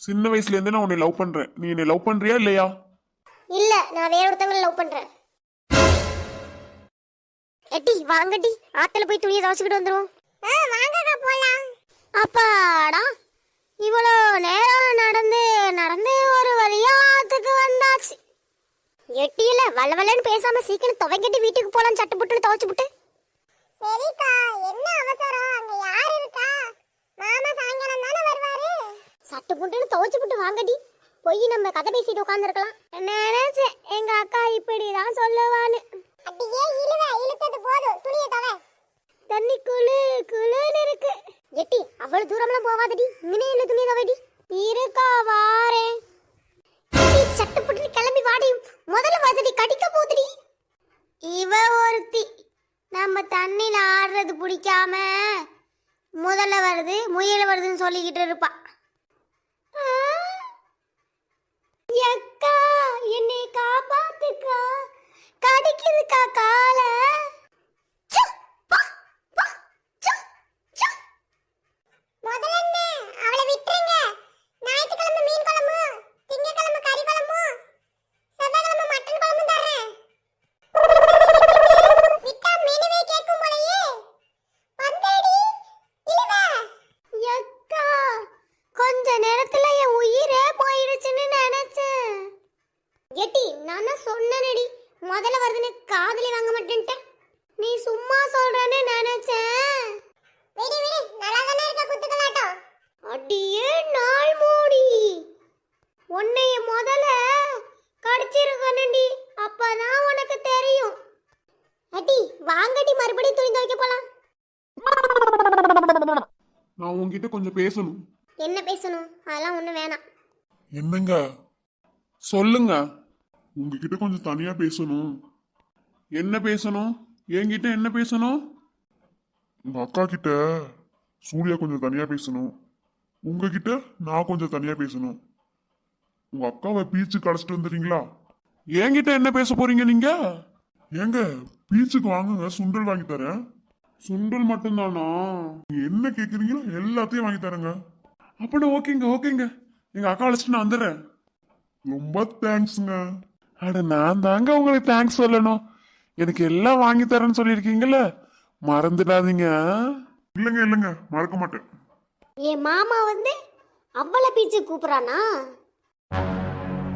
சின்ன வயசுல இருந்தே நான் உன்னை லவ் பண்றேன். நீ என்னை லவ் பண்றியா இல்லையா? இல்ல, நான் வேற ஒருத்தவங்களை லவ் பண்றேன். எட்டி வாங்கடி, ஆத்துல போய் துணியை துவைச்சுக்கிட்டு வந்துருவோம். வாங்கக்கா போலாம். அப்பாடா, இவ்வளோ நேரம் நடந்து நடந்து ஒரு வழியா ஆத்துக்கு வந்தாச்சு. எட்டியில வளவலன்னு பேசாம சீக்கிரம் துவைக்கிட்டு வீட்டுக்கு போலாம். சட்டு புட்டு துவைச்சு புட்டு. சரிக்கா, என்ன அவசரம்? அங்க யார் இருக்கா? மாமா சாயங்காலம் தானே வருவாரு. சட்டு புட்டுன்னு துவைச்சு புட்டு வாங்கடி, போய் நம்ம கதை பேசிட்டு உட்காந்துருக்கலாம். நினைச்சேன் எங்க அக்கா இப்படிதான் சொல்லுவான்னு. அப்படியே இழுத்தது போதும், துணியை துவை. தண்ணி குளு குளுன்னு இருக்கு. எட்டி அவ்வளவு தூரம்லாம் போவாதடி, இங்கே இல்ல துணியை துவைடி. இருக்கா வாரேன். சட்டு புட்டு கிளம்பி வாடி, முதல்ல வசதி கடிக்க போகுதுடி. இவ ஒருத்தி நம்ம தண்ணில ஆடுறது பிடிக்காம முதல்ல வருது முயல வருதுன்னு சொல்லிக்கிட்டு இருப்பா. அக்கா என்னை காப்பாத்துக்கா, கடிக்குதுக்கா கால. அவளை விட்டுருங்க. ஞாயிற்றுக்கிழமை மீன் குழம்பு, திங்கக்கிழமை கறி குழம்பு, செவ்வாய்க்கிழமை மட்டன் குழம்பு தர்றேன். விட்டா மெனுவே கேட்கும் போலயே. வந்தேடி இழுவ. அக்கா கொஞ்ச நேரத்துல என் உயிரே போயிடுச்சுன்னு நினைச்சேன். எட்டி நான் தான் சொன்னேனடி, முதல்ல வருதுன்னு காதலி வாங்க மாட்டேன்ட்டேன். நீ சும்மா சொல்றேன்னு நினைச்சேன். விடு விடு, நல்லா தானே இருக்க குத்துக்கலாட்டம். அடியே நாள் மூடி, உன்னைய முதல்ல கடிச்சிருக்கணும்டி, அப்பதான் உனக்கு தெரியும். அடி வாங்கடி, மறுபடியும் துணி துவைக்க போலாம். நான் உன்கிட்ட கொஞ்சம் பேசணும். என்ன பேசணும்? அதெல்லாம் ஒண்ணு வேணாம். என்னங்க சொல்லுங்க. உங்ககிட்ட கொஞ்சம் தனியா பேசணும். என்ன பேசணும்? என்கிட்ட என்ன பேசணும்? உங்க அக்கா கிட்ட சூர்யா கொஞ்சம் தனியா பேசணும். உங்ககிட்ட நான் கொஞ்சம் தனியா பேசணும். உங்க அக்காவை பீச்சு கடைச்சிட்டு வந்துடுறீங்களா? என்கிட்ட என்ன பேச போறீங்க நீங்க? ஏங்க பீச்சுக்கு வாங்குங்க, சுண்டல் வாங்கி தரேன். சுண்டல் மட்டும்தானா? நீங்க என்ன கேக்குறீங்களோ எல்லாத்தையும் வாங்கி தரேங்க. அப்படி ஓகேங்க ஓகேங்க, எங்க அக்கா அழைச்சிட்டு நான் வந்துடுறேன். ரொம்ப தேங்க்ஸுங்க. அட நான் தாங்க உங்களுக்கு தேங்க்ஸ் சொல்லணும். எனக்கு எல்லாம் வாங்கி தரேன்னு சொல்லியிருக்கீங்கல்ல, மறந்துடாதீங்க. இல்லைங்க இல்லைங்க, மறக்க மாட்டேன். என் மாமா வந்து அவ்வளவு பீச்சு கூப்பிடுறானா?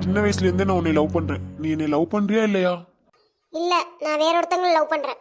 சின்ன வயசுல இருந்தே நான் உன்னை லவ் பண்றேன். நீ என்னை லவ் பண்றியா இல்லையா? இல்ல, நான் வேற ஒருத்தங்களை லவ் பண்றேன்.